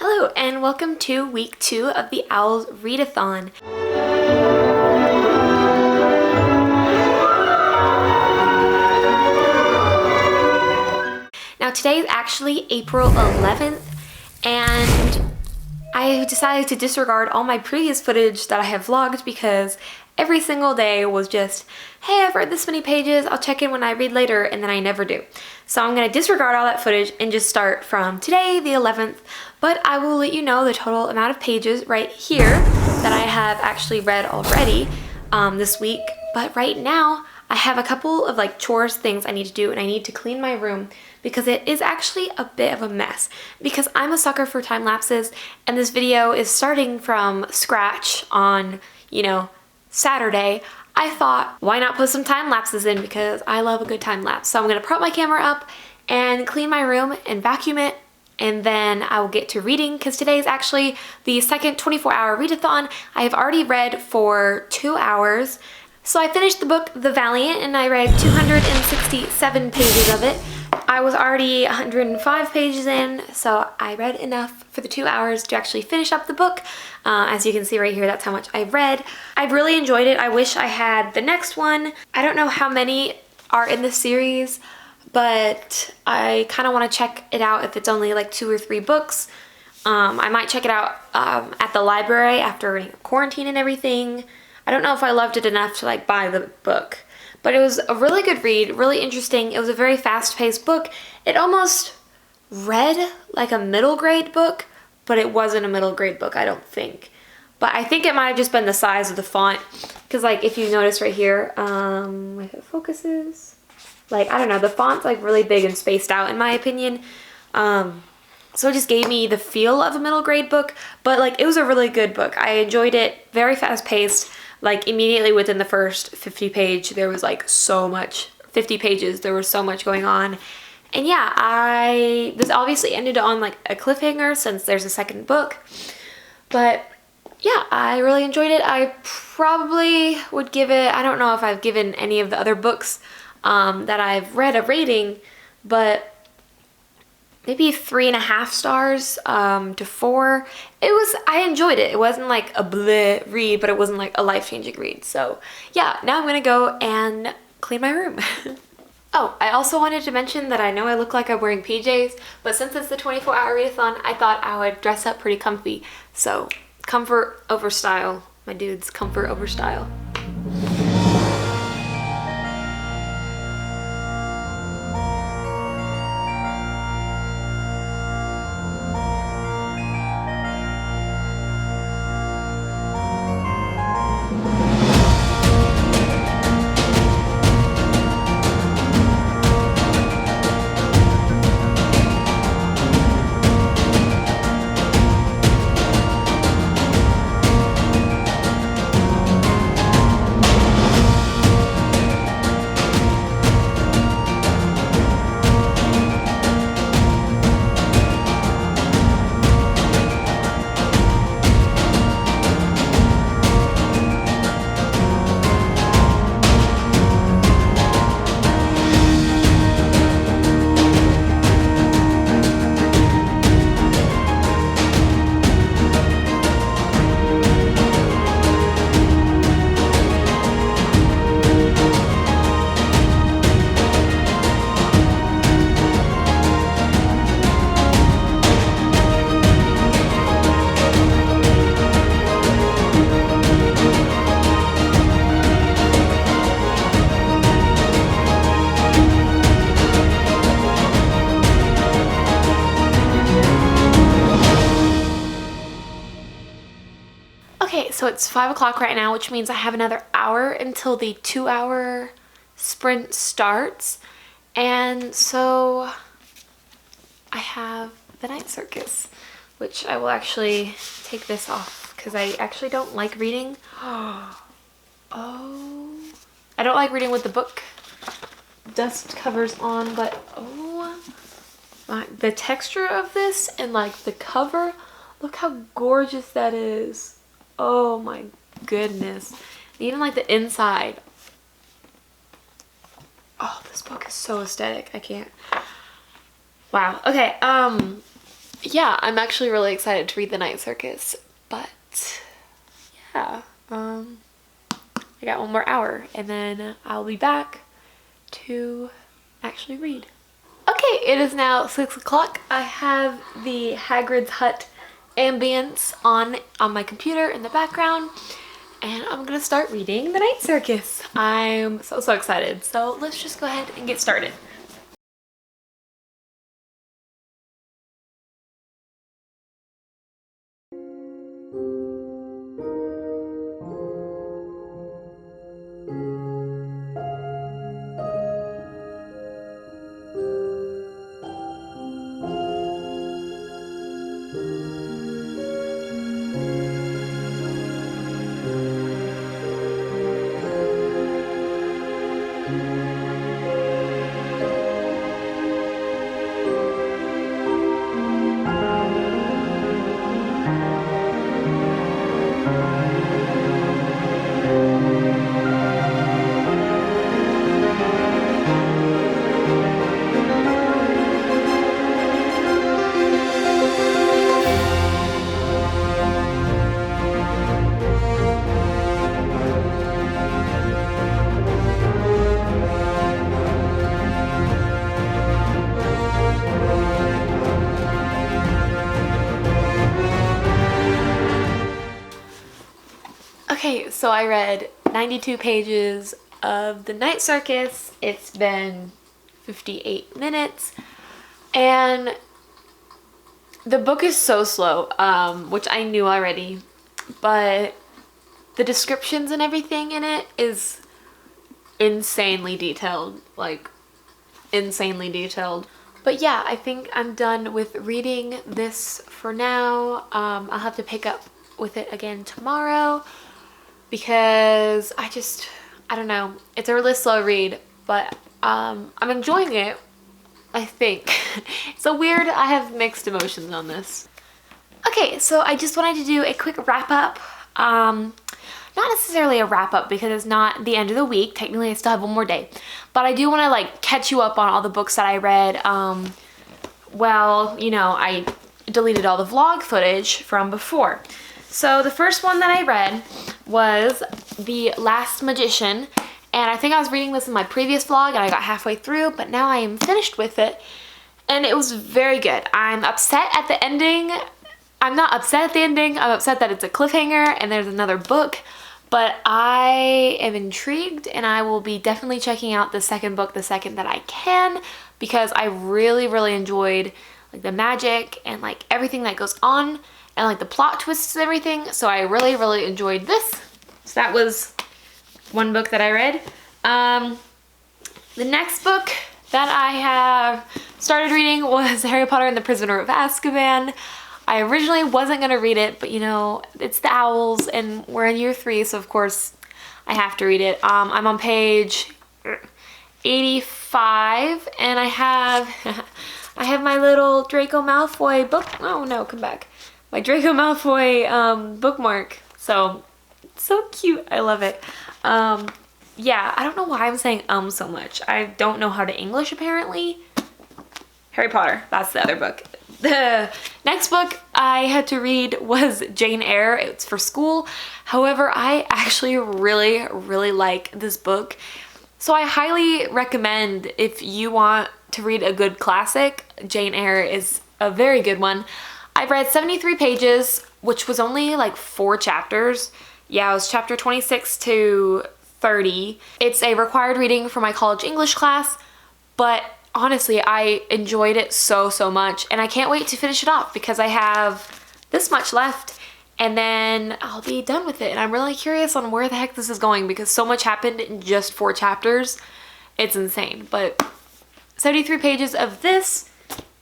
Hello and welcome to week 2 of the O.W.L.s Readathon. Now today is actually April 11th and I decided to disregard all my previous footage that I have vlogged because every single day was just, hey, I've read this many pages, I'll check in when I read later, and then I never do. So I'm going to disregard all that footage and just start from today, the 11th, but I will let you know the total amount of pages right here that I have actually read already this week. But right now, I have a couple of chores things I need to do, and I need to clean my room because it is actually a bit of a mess. Because I'm a sucker for time lapses, and this video is starting from scratch on, Saturday. I thought, why not put some time lapses in because I love a good time lapse. So I'm gonna prop my camera up and clean my room and vacuum it, and then I will get to reading because today is actually the second 24-hour readathon. I have already read for 2 hours. So I finished the book The Valiant and I read 267 pages of it. I was already 105 pages in, so I read enough for the 2 hours to actually finish up the book. As you can see right here, that's how much I've read. I've really enjoyed it. I wish I had the next one. I don't know how many are in the series, but I kind of want to check it out if it's only 2 or 3 books. I might check it out at the library after quarantine and everything. I don't know if I loved it enough to buy the book. But it was a really good read, really interesting. It was a very fast-paced book. It almost read like a middle grade book, but it wasn't a middle grade book, I don't think. But I think it might have just been the size of the font. Because if you notice right here, if it focuses, I don't know, the font's really big and spaced out in my opinion. So it just gave me the feel of a middle grade book, but it was a really good book. I enjoyed it, very fast-paced. Immediately within the first 50 page, there was 50 pages, there was so much going on. And yeah, this obviously ended on a cliffhanger since there's a second book. But yeah, I really enjoyed it. I probably would give it, I don't know if I've given any of the other books that I've read a rating, but maybe 3.5 stars to 4. I enjoyed it. It wasn't a bleh read, but it wasn't a life-changing read. So yeah, now I'm gonna go and clean my room. Oh, I also wanted to mention that I know I look like I'm wearing PJs, but since it's the 24-hour readathon, I thought I would dress up pretty comfy. So comfort over style, my dudes, comfort over style. Okay, so it's 5 o'clock right now, which means I have another hour until the 2-hour sprint starts. And so I have the night circus, which I will actually take this off because I actually don't like reading. Oh, I don't like reading with the book dust covers on, but the texture of this and the cover, look how gorgeous that is. Oh my goodness. And even the inside. Oh, this book is so aesthetic. I can't. Wow. Okay, yeah, I'm actually really excited to read The Night Circus, but yeah, I got one more hour and then I'll be back to actually read. Okay, it is now 6 o'clock. I have the Hagrid's Hut ambience on my computer in the background, and I'm gonna start reading The Night Circus. I'm so excited. So let's just go ahead and get started. Okay, so I read 92 pages of The Night Circus. It's been 58 minutes, and the book is so slow, which I knew already, but the descriptions and everything in it is insanely detailed, like insanely detailed. But yeah, I think I'm done with reading this for now. I'll have to pick up with it again tomorrow because I don't know, it's a really slow read, but I'm enjoying it, I think. So weird, I have mixed emotions on this. Okay, so I just wanted to do a quick wrap up. Not necessarily a wrap up because it's not the end of the week. Technically I still have one more day, but I do want to like catch you up on all the books that I read. Well, you know, I deleted all the vlog footage from before. So the first one that I read was O.W.L.s Magician, and I think I was reading this in my previous vlog and I got halfway through, but now I am finished with it and it was very good. I'm upset at the ending. I'm not upset at the ending, I'm upset that it's a cliffhanger and there's another book, but I am intrigued and I will be definitely checking out the second book the second that I can, because I really enjoyed like the magic and like everything that goes on and like the plot twists and everything. So I really enjoyed this. So that was one book that I read. The next book that I have started reading was Harry Potter and the Prisoner of Azkaban. I originally wasn't gonna read it, but you know, it's the O.W.L.s and we're in year 3, so of course I have to read it. I'm on page 85 and I have I have my little Draco Malfoy book. Oh no, come back. My Draco Malfoy bookmark. So cute. I love it. Yeah, I don't know why I'm saying so much. I don't know how to English apparently. Harry Potter, that's the other book. The next book I had to read was Jane Eyre. It's for school. However, I actually really like this book. So I highly recommend, if you want to read a good classic, Jane Eyre is a very good one. I've read 73 pages, which was only like 4 chapters. Yeah, it was chapter 26 to 30. It's a required reading for my college English class, but honestly, I enjoyed it so much, and I can't wait to finish it off because I have this much left and then I'll be done with it. And I'm really curious on where the heck this is going because so much happened in just 4 chapters. It's insane. But 73 pages of this,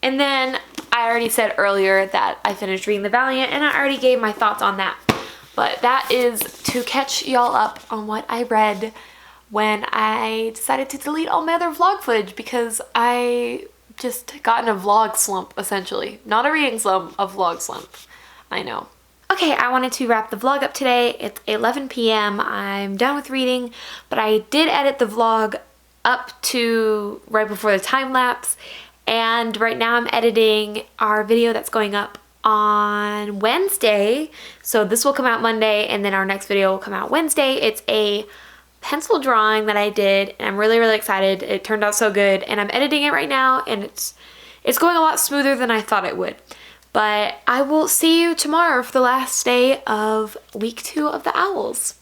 and then I already said earlier that I finished reading The Valiant and I already gave my thoughts on that. But that is to catch y'all up on what I read when I decided to delete all my other vlog footage because I just got in a vlog slump, essentially. Not a reading slump, a vlog slump. I know. Okay, I wanted to wrap the vlog up today. It's 11 p.m. I'm done with reading, but I did edit the vlog up to right before the time lapse, And right now I'm editing our video that's going up on Wednesday. So this will come out Monday and then our next video will come out Wednesday. It's a pencil drawing that I did and I'm really excited. It turned out so good and I'm editing it right now and it's going a lot smoother than I thought it would. But I will see you tomorrow for the last day of week 2 of the Owls.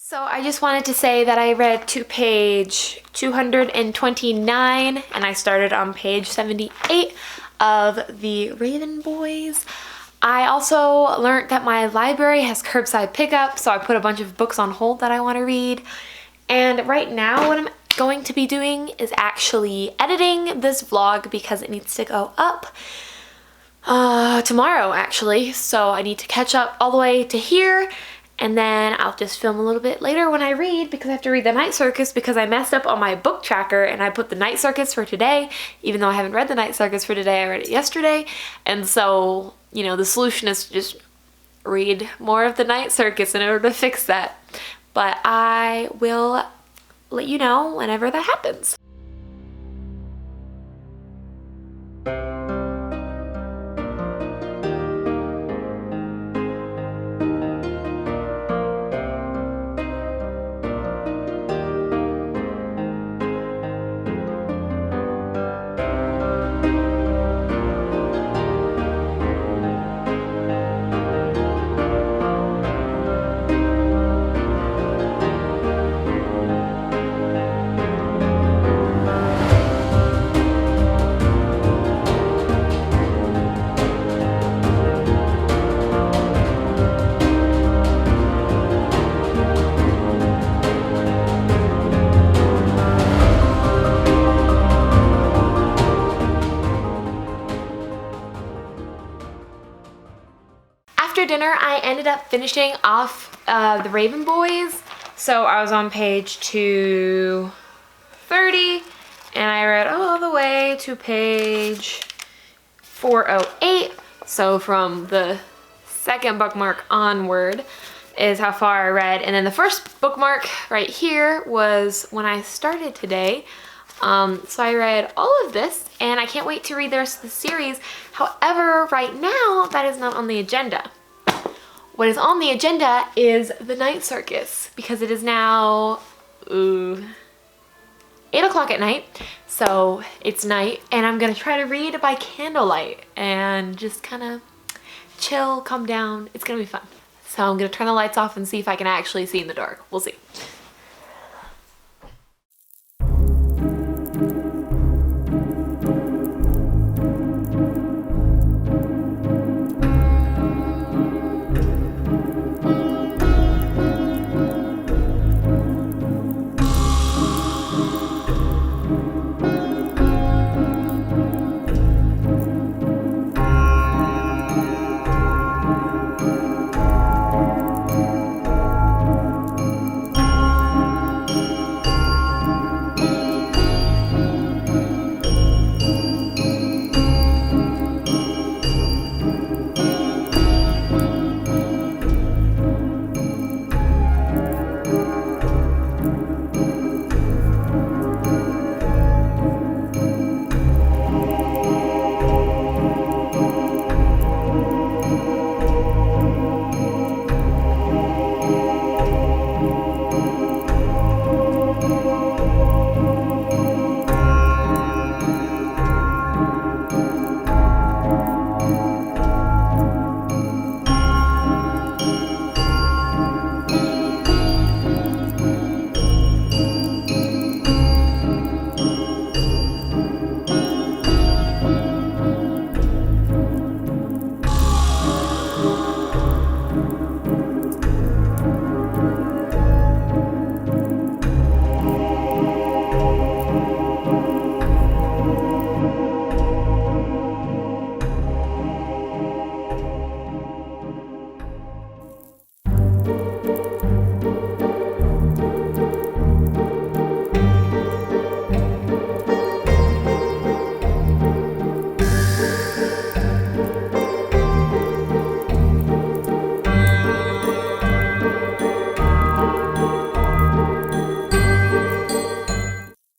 So I just wanted to say that I read to page 229 and I started on page 78 of the Raven Boys. I also learned that my library has curbside pickup, so I put a bunch of books on hold that I want to read. And right now what I'm going to be doing is actually editing this vlog because it needs to go up tomorrow actually. So I need to catch up all the way to here. And then I'll just film a little bit later when I read because I have to read The Night Circus because I messed up on my book tracker and I put The Night Circus for today. Even though I haven't read The Night Circus for today, I read it yesterday. And so, you know, the solution is to just read more of The Night Circus in order to fix that. But I will let you know whenever that happens. After dinner, I ended up finishing off the Raven Boys. So I was on page 230 and I read all the way to page 408. So from the second bookmark onward is how far I read. And then the first bookmark right here was when I started today. So I read all of this and I can't wait to read the rest of the series. However, right now that is not on the agenda. What is on the agenda is The Night Circus because it is now 8 o'clock at night. So it's night and I'm gonna try to read by candlelight and just kind of chill, calm down. It's gonna be fun. So I'm gonna turn the lights off and see if I can actually see in the dark. We'll see.